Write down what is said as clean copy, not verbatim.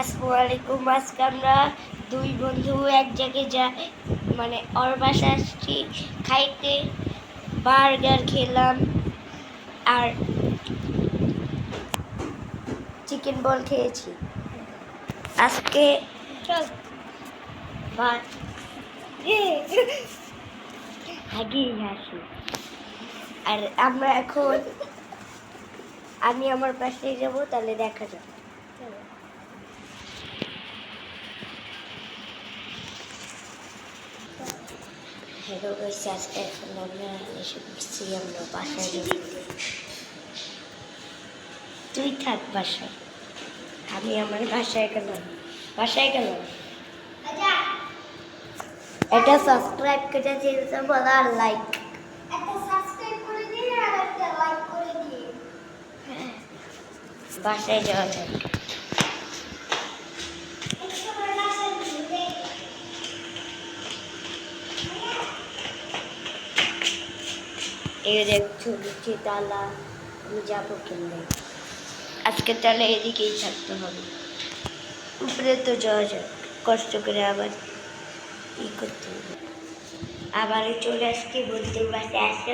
আসসালামু আলাইকুম। আজকে আমরা দুই বন্ধু এক জায়গায় মানে ওর বাসায় আসছি খাইতে। বার্গার খেলাম আর চিকেন বল খেয়েছি। আজকে হাগিয়ে হাসি। আর আমরা এখন আমি আমার বাসায় যাব, তাহলে দেখা যাবে। হ্যালো গাইস, আজকে এখন আমরা এসে পড়ছি আমরা বাসায় যাব। তুই থাক বাসায়, আমি আমার বাসায় গেলাম। এটা সাবস্ক্রাইব করে দিয়েছে বলা আর লাইক বাসায় যাওয়া যাক। এই দেখছো নিচে তালা, আমি যাবো কিনলে। আজকে তাহলে এদিকেই থাকতে হবে, উপরে তো যাওয়া যাক। কষ্ট করে আবার ই করতে হবে, আবার চলে আসতে বলতে বাসে আসে।